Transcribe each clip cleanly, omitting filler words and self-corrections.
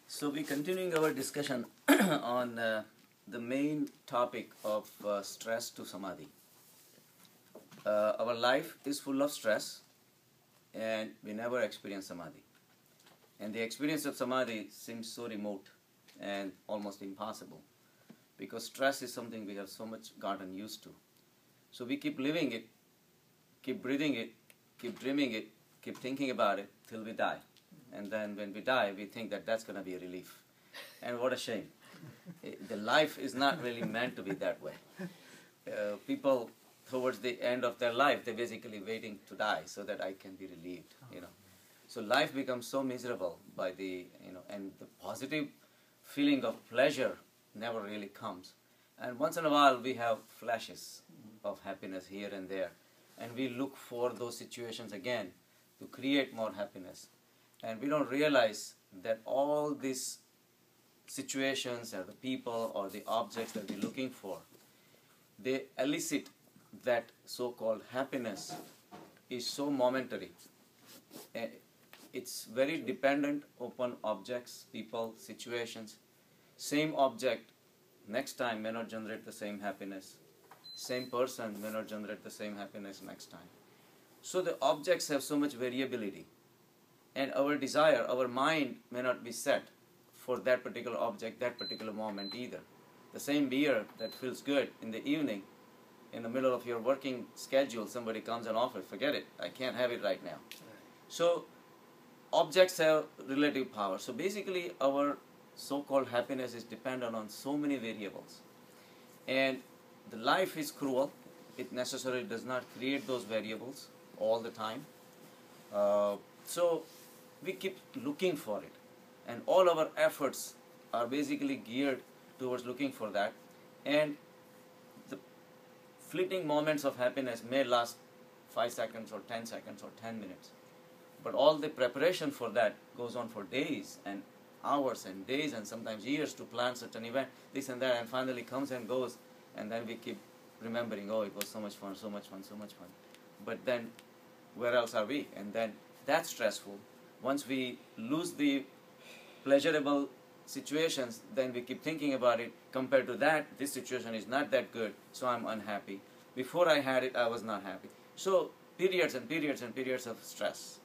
So we're continuing our discussion on the main topic of stress to samadhi. Our life is full of stress and we never experience samadhi. And the experience of samadhi seems so remote and almost impossible because stress is something we have so much gotten used to. So we keep living it, keep breathing it, keep dreaming it, keep thinking about it till we die. And then when we die, we think that that's going to be a relief. And what a shame. The life is not really meant to be that way. People, towards the end of their life, they're basically waiting to die so that I can be relieved. So life becomes so miserable by and the positive feeling of pleasure never really comes. And once in a while, we have flashes of happiness here and there. And we look for those situations again to create more happiness. And we don't realize that all these situations or the people or the objects that we're looking for, they elicit that so-called happiness is so momentary. It's very dependent upon objects, people, situations. Same object next time may not generate the same happiness. Same person may not generate the same happiness next time. So the objects have so much variability. And our desire, our mind may not be set for that particular object, that particular moment either. The same beer that feels good in the evening, in the middle of your working schedule, somebody comes and offers, forget it, I can't have it right now. So objects have relative power. So basically our so-called happiness is dependent on so many variables. And the life is cruel. It necessarily does not create those variables all the time. So we keep looking for it, and all our efforts are basically geared towards looking for that. And the fleeting moments of happiness may last 5 seconds or 10 seconds or 10 minutes, but all the preparation for that goes on for days and hours and days and sometimes years to plan such an event, this and that, and finally comes and goes, and then we keep remembering, oh, it was so much fun, so much fun, so much fun. But then where else are we? And then that's stressful. Once we lose the pleasurable situations, then we keep thinking about it. Compared to that, this situation is not that good, so I'm unhappy. Before I had it, I was not happy. So periods and periods and periods of stress.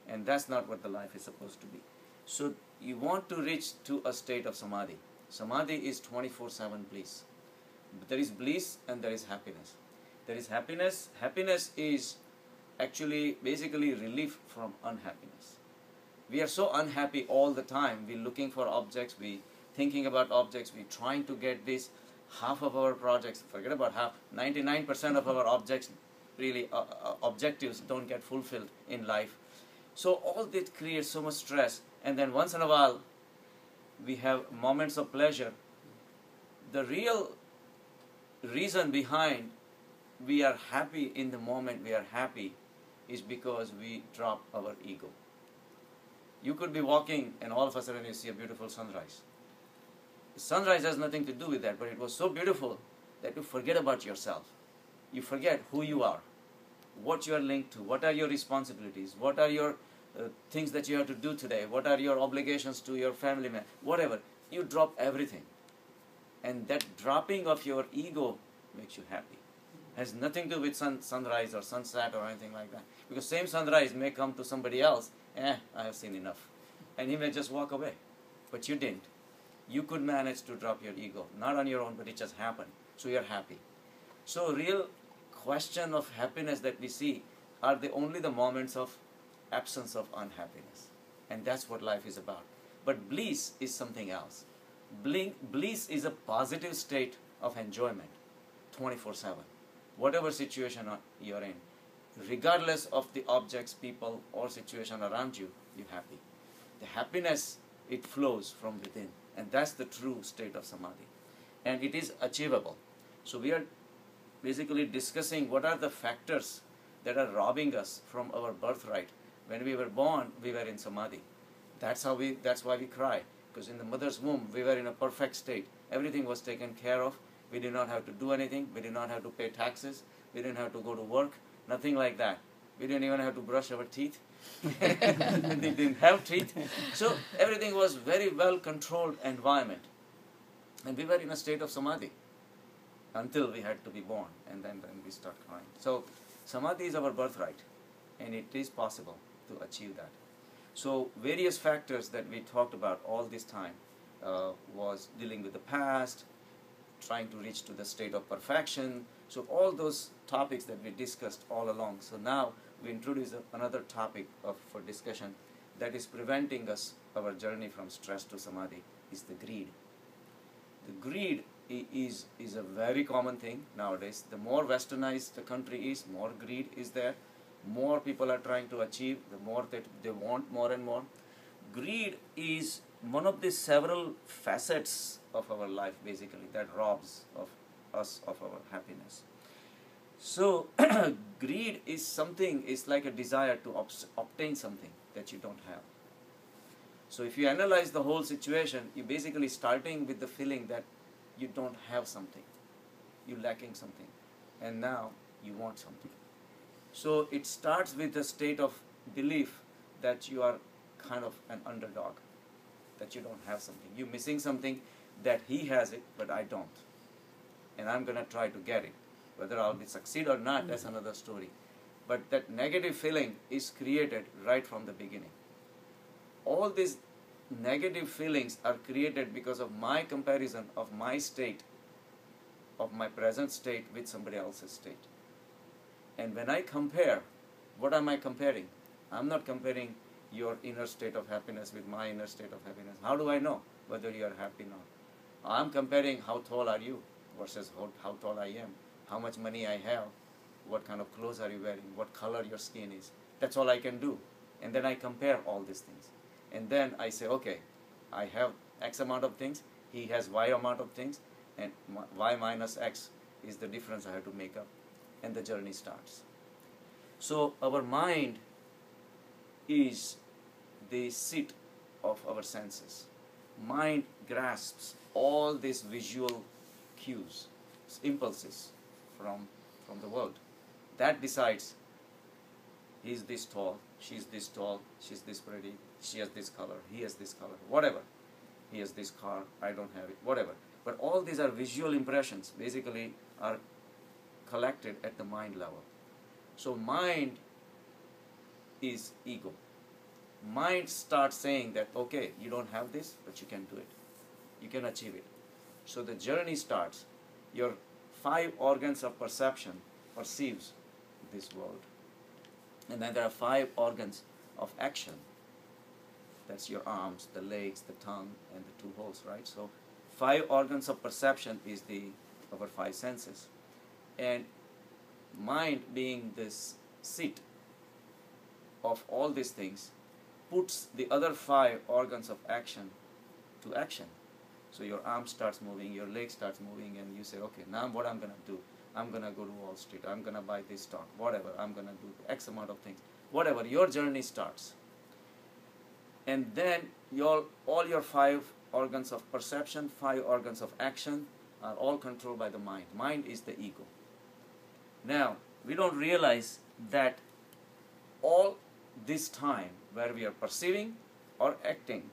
And that's not what the life is supposed to be. So you want to reach to a state of samadhi. Samadhi is 24/7 bliss. But there is bliss and there is happiness. There is happiness. Happiness is actually basically relief from unhappiness. We are so unhappy all the time. We're looking for objects, we're thinking about objects, we're trying to get this. Half of our projects, forget about half, 99% of our objects, really objectives don't get fulfilled in life. So all this creates so much stress. And then once in a while, we have moments of pleasure. The real reason behind we are happy in the moment we are happy is because we drop our ego. You could be walking and all of a sudden you see a beautiful sunrise. The sunrise has nothing to do with that, but it was so beautiful that you forget about yourself. You forget who you are, what you are linked to, what are your responsibilities, what are your things that you have to do today, what are your obligations to your family member, whatever. You drop everything. And that dropping of your ego makes you happy. Has nothing to do with sunrise or sunset or anything like that. Because same sunrise may come to somebody else, I have seen enough. And he may just walk away. But you didn't. You could manage to drop your ego. Not on your own, but it just happened. So you're happy. So real question of happiness that we see are only the moments of absence of unhappiness. And that's what life is about. But bliss is something else. Bliss is a positive state of enjoyment, 24/7. Whatever situation you're in, regardless of the objects, people, or situation around you, you're happy. The happiness, it flows from within. And that's the true state of samadhi. And it is achievable. So we are basically discussing what are the factors that are robbing us from our birthright. When we were born, we were in samadhi. That's why we cry. Because in the mother's womb, we were in a perfect state. Everything was taken care of. We did not have to do anything. We did not have to pay taxes. We didn't have to go to work. Nothing like that. We didn't even have to brush our teeth. We didn't have teeth. So everything was very well controlled environment. And we were in a state of samadhi until we had to be born, and then we start crying. So samadhi is our birthright, and it is possible to achieve that. So various factors that we talked about all this time was dealing with the past, trying to reach to the state of perfection. So all those topics that we discussed all along. So now we introduce another topic for discussion that is preventing us, our journey from stress to samadhi, is the greed. The greed is a very common thing nowadays. The more westernized the country is, more greed is there. More people are trying to achieve, the more that they want more and more. Greed is one of the several facets of our life, basically, that robs of us of our happiness. So greed is something, is like a desire to obtain something that you don't have. So if you analyze the whole situation, you're basically starting with the feeling that you don't have something, you're lacking something, and now you want something. So it starts with the state of belief that you are kind of an underdog, that you don't have something. You're missing something, that he has it, but I don't. And I'm going to try to get it. Whether I'll succeed or not, that's another story. But that negative feeling is created right from the beginning. All these negative feelings are created because of my comparison of my state, of my present state with somebody else's state. And when I compare, what am I comparing? I'm not comparing your inner state of happiness with my inner state of happiness. How do I know whether you are happy or not? I'm comparing how tall are you versus how tall I am, how much money I have, what kind of clothes are you wearing, what color your skin is. That's all I can do. And then I compare all these things. And then I say, okay, I have X amount of things, he has Y amount of things, and Y minus X is the difference I have to make up. And the journey starts. So our mind is the seat of our senses. Mind grasps all these visual cues, impulses from the world. That decides, he's this tall, she's this tall, she's this pretty, she has this color, he has this color, whatever. He has this car, I don't have it, whatever. But all these are visual impressions, basically are collected at the mind level. So mind is ego. Mind starts saying that, okay, you don't have this, but you can do it. You can achieve it. So the journey starts. Your 5 organs of perception perceives this world. And then there are 5 organs of action. That's your arms, the legs, the tongue, and the 2 holes, right? So 5 organs of perception is our 5 senses. And mind, being this seat of all these things, puts the other 5 organs of action to action. So your arm starts moving, your leg starts moving, and you say, okay, now what I'm going to do? I'm going to go to Wall Street, I'm going to buy this stock, whatever, I'm going to do X amount of things. Whatever, your journey starts. And then all your 5 organs of perception, 5 organs of action are all controlled by the mind. Mind is the ego. Now, we don't realize that all this time where we are perceiving or acting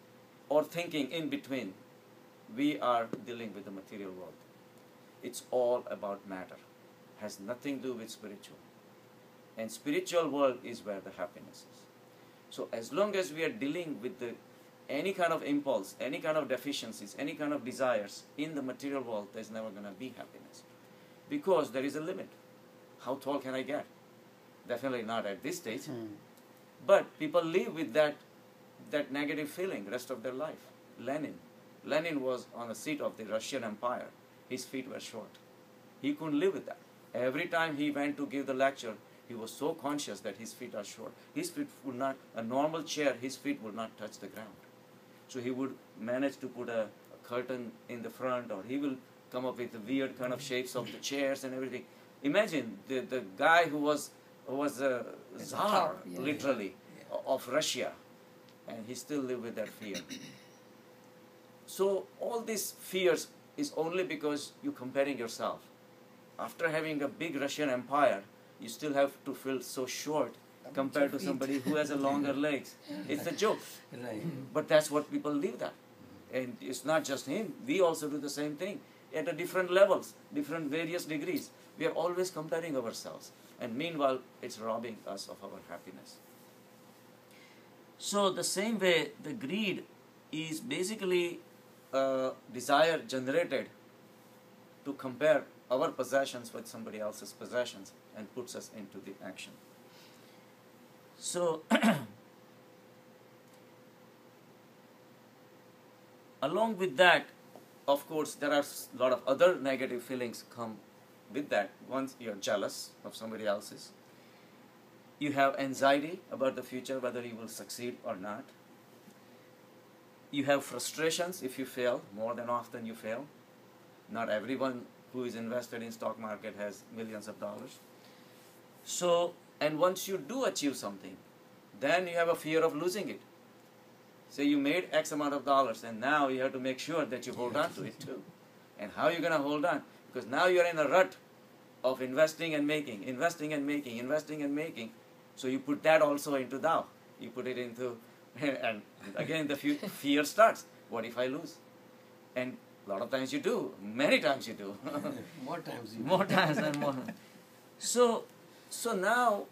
or thinking in between, we are dealing with the material world. It's all about matter. Has nothing to do with spiritual. And spiritual world is where the happiness is. So as long as we are dealing with any kind of impulse, any kind of deficiencies, any kind of desires in the material world, there's never going to be happiness. Because there is a limit. How tall can I get? Definitely not at this stage. But people live with that negative feeling rest of their life. Lenin was on the seat of the Russian Empire. His feet were short. He couldn't live with that. Every time he went to give the lecture, he was so conscious that his feet are short. His feet would not, a normal chair, his feet would not touch the ground. So he would manage to put a curtain in the front, or he will come up with the weird kind of shapes of the chairs and everything. Imagine the guy who was a czar, literally, of Russia, and he still lived with that fear. So all these fears is only because you're comparing yourself. After having a big Russian empire, you still have to feel so short compared to somebody who has a longer legs. It's a joke. Right. But that's what people live that. And it's not just him. We also do the same thing at a different levels, different various degrees. We are always comparing ourselves. And meanwhile, it's robbing us of our happiness. So the same way, the greed is basically a desire generated to compare our possessions with somebody else's possessions and puts us into the action. So, along with that, of course, there are a lot of other negative feelings come with that. Once you're jealous of somebody else's, you have anxiety about the future, whether you will succeed or not. You have frustrations if you fail, more than often you fail. Not everyone who is invested in stock market has millions of dollars. So, and once you do achieve something, then you have a fear of losing it. So you made X amount of dollars and now you have to make sure that you hold on to it too. And how are you going to hold on? Because now you're in a rut of investing and making, investing and making, investing and making. So you put that also into Tao. You put it into, and again the fear starts. What if I lose? And a lot of times you do. Many times you do. More times you do. More times and more. So now,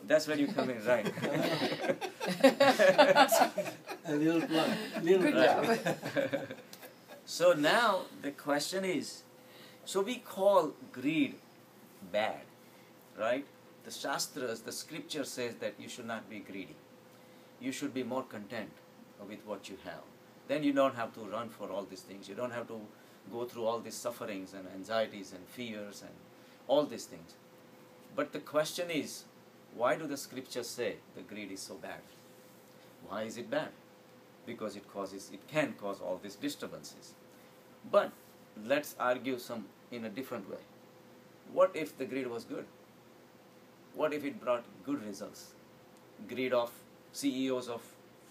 that's where you come in, right? A little plug. Good job. So now the question is, so we call greed bad, right? The Shastras, the scripture says that you should not be greedy. You should be more content with what you have. Then you don't have to run for all these things. You don't have to go through all these sufferings and anxieties and fears and all these things. But the question is, why do the scriptures say the greed is so bad? Why is it bad? Because it can cause all these disturbances. But let's argue in a different way. What if the greed was good? What if it brought good results? Greed of CEOs of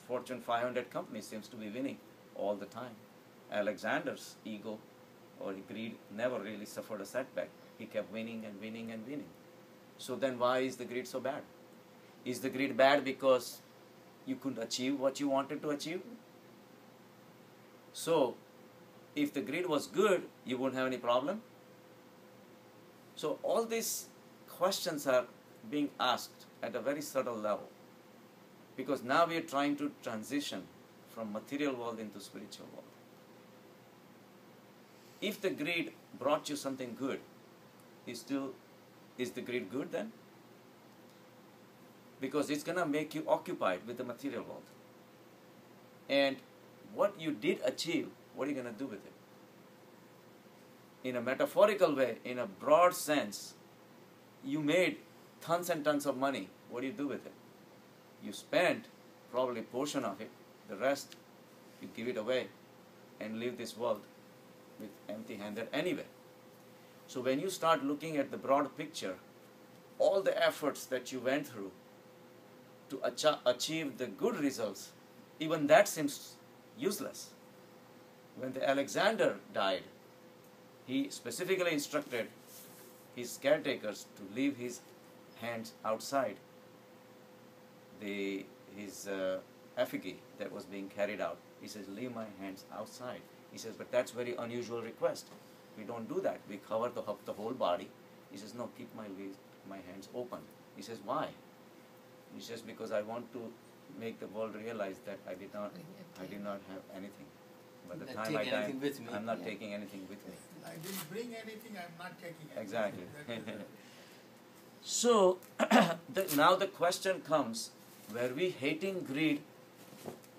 Fortune 500 companies seems to be winning all the time. Alexander's ego or greed never really suffered a setback. He kept winning and winning and winning. So then why is the greed so bad? Is the greed bad because you couldn't achieve what you wanted to achieve? So, if the greed was good, you wouldn't have any problem? So all these questions are being asked at a very subtle level. Because now we are trying to transition from material world into spiritual world. If the greed brought you something good, is the greed good then? Because it's going to make you occupied with the material world. And what you did achieve, what are you going to do with it? In a metaphorical way, in a broad sense, you made tons and tons of money. What do you do with it? You spent probably a portion of it. The rest, you give it away and leave this world with empty-handed anyway. So when you start looking at the broad picture, all the efforts that you went through to achieve the good results, even that seems useless. When the Alexander died, he specifically instructed his caretakers to leave his hands outside his effigy that was being carried out. He says, leave my hands outside. He says, but that's very unusual request. We don't do that. We cover the whole body. He says, no, keep my hands open. He says, why? He says, because I want to make the world realize that I did not have anything. By the time I die, I'm not taking anything with me. I didn't bring anything, I'm not taking anything. Exactly. So, now the question comes, were we hating greed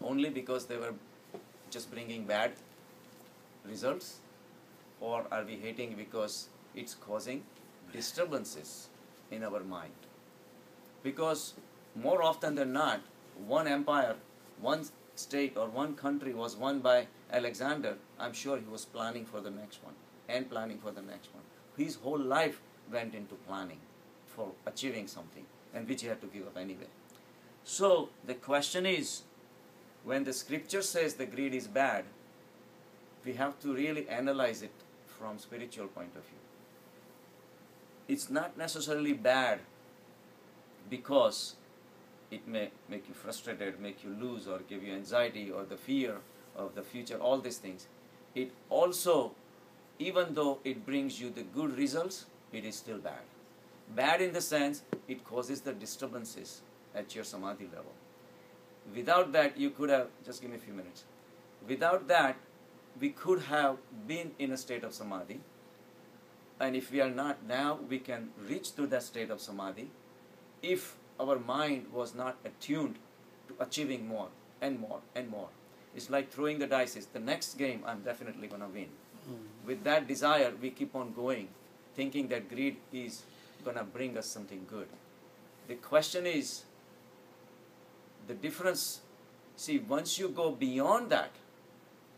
only because they were just bringing bad results? Or are we hating because it's causing disturbances in our mind? Because more often than not, one empire, one state or one country was won by Alexander. I'm sure he was planning for the next one and planning for the next one. His whole life went into planning for achieving something, and which he had to give up anyway. So the question is, when the scripture says the greed is bad, we have to really analyze it from spiritual point of view. It's not necessarily bad because it may make you frustrated, make you lose, or give you anxiety or the fear of the future, all these things. It also, even though it brings you the good results, it is still bad. Bad in the sense, it causes the disturbances at your samadhi level. Without that, you could have, just give me a few minutes. Without that, we could have been in a state of samadhi. And if we are not now, we can reach to that state of samadhi if our mind was not attuned to achieving more and more and more. It's like throwing the dice. The next game, I'm definitely going to win. With that desire, we keep on going, thinking that greed is going to bring us something good. The question is, the difference, see, once you go beyond that,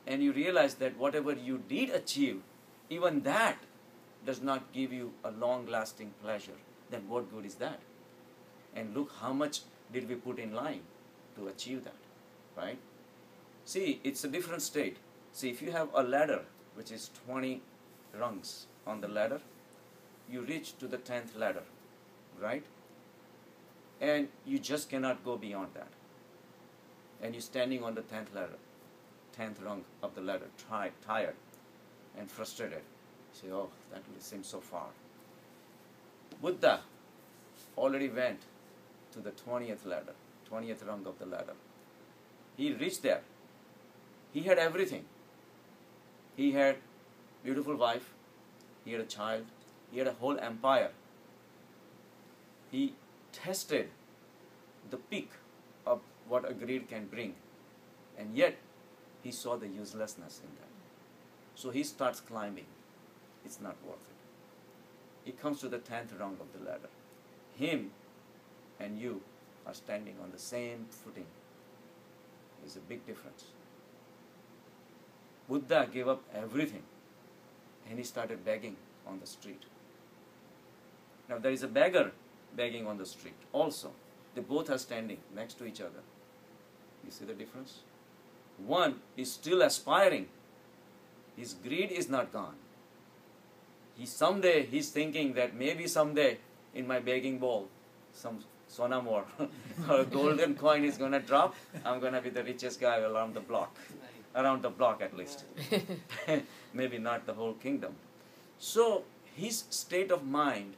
and you realize that whatever you did achieve, even that does not give you a long-lasting pleasure, then what good is that? And look how much did we put in line to achieve that, right? See, it's a different state. See, if you have a ladder, which is 20 rungs on the ladder, you reach to the 10th ladder, right? And you just cannot go beyond that. And you're standing on the 10th ladder, 10th rung of the ladder, tired and frustrated. You say, oh, that seems so far. Buddha already went to the 20th ladder, 20th rung of the ladder. He reached there. He had everything. He had a beautiful wife. He had a child. He had a whole empire. He tested the peak of what a greed can bring. And yet, he saw the uselessness in that. So he starts climbing. It's not worth it. He comes to the 10th rung of the ladder. Him and you are standing on the same footing. There's a big difference. Buddha gave up everything and he started begging on the street. Now there is a beggar begging on the street also. They both are standing next to each other. You see the difference? One is still aspiring. His greed is not gone. Someday he's thinking that maybe someday in my begging bowl some sonamore or a golden coin is going to drop. I'm going to be the richest guy around the block. Around the block at least. Maybe not the whole kingdom. So his state of mind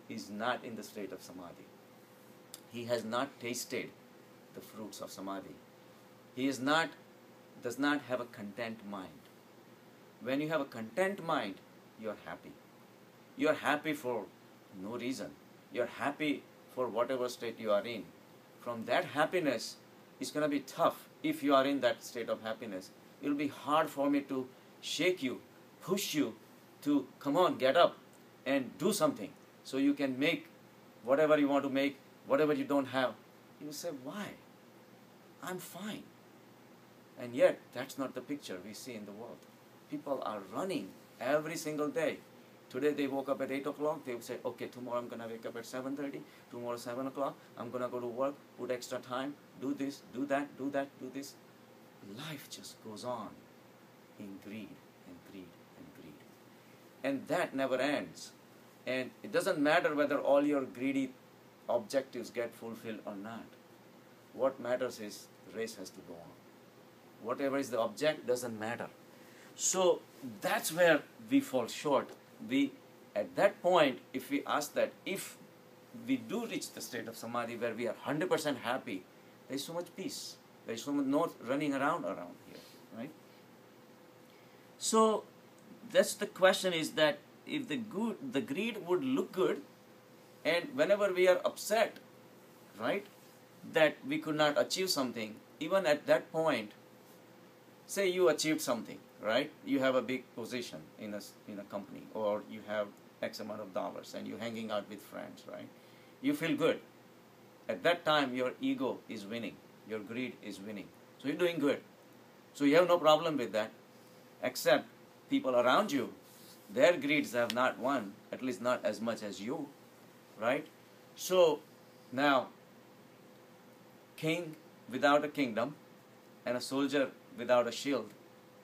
is not in the state of samadhi. He has not tasted the fruits of samadhi. He does not have a content mind. When you have a content mind, you are happy. You are happy for no reason. You are happy for whatever state you are in. From that happiness, it's going to be tough. If you are in that state of happiness, it will be hard for me to shake you, push you to come on, get up and do something so you can make whatever you want to make, whatever you don't have. You say, why? I'm fine. And yet, that's not the picture we see in the world. People are running every single day. Today they woke up at 8 o'clock. They would say, okay, tomorrow I'm going to wake up at 7:30. Tomorrow 7 o'clock. I'm going to go to work, put extra time, do this, do that, do that, do this. Life just goes on in greed and greed and greed. And that never ends. And it doesn't matter whether all your greedy objectives get fulfilled or not. What matters is the race has to go on. Whatever is the object doesn't matter. So that's where we fall short. At that point, if we ask that, if we do reach the state of samadhi where we are 100% happy, there is so much peace. There is so much not running around here, right? So that's the question, is that if the greed would look good, and whenever we are upset, right, that we could not achieve something, even at that point, say you achieved something, right? You have a big position in a company, or you have X amount of dollars and you're hanging out with friends, right? You feel good. At that time, your ego is winning. Your greed is winning. So you're doing good. So you have no problem with that, except people around you, their greeds have not won, at least not as much as you, right? So now, king without a kingdom and a soldier without a shield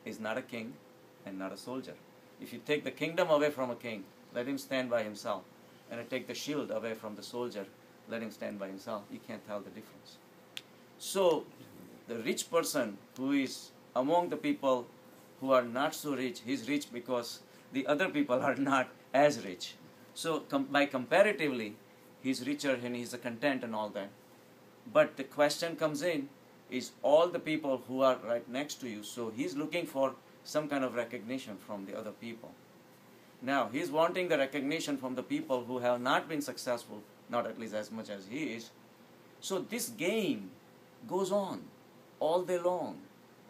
is not a king and not a soldier. If you take the kingdom away from a king, let him stand by himself, and I take the shield away from the soldier, let him stand by himself. You can't tell the difference. So the rich person who is among the people who are not so rich, he's rich because the other people are not as rich. So by comparatively, he's richer and he's content and all that. But the question comes in, is all the people who are right next to you, so he's looking for some kind of recognition from the other people. Now, he's wanting the recognition from the people who have not been successful, not at least as much as he is. So this game goes on all day long,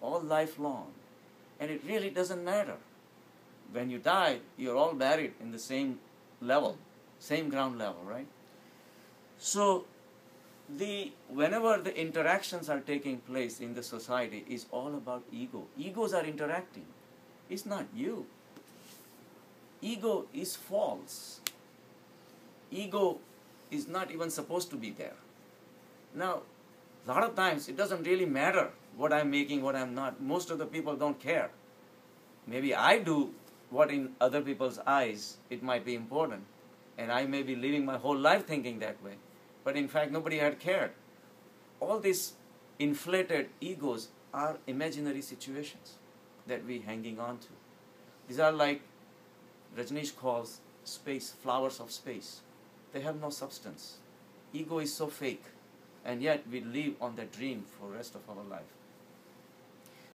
all life long. And it really doesn't matter. When you die, you're all buried in the same level, same ground level, right? So whenever the interactions are taking place in the society is all about ego. Egos are interacting. It's not you. Ego is false. Ego is not even supposed to be there. Now, a lot of times it doesn't really matter what I'm making, what I'm not. Most of the people don't care. Maybe I do what in other people's eyes it might be important. And I may be living my whole life thinking that way. But in fact, nobody had cared. All these inflated egos are imaginary situations that we're hanging on to. These are like Rajneesh calls space, flowers of space. They have no substance. Ego is so fake. And yet we live on that dream for the rest of our life.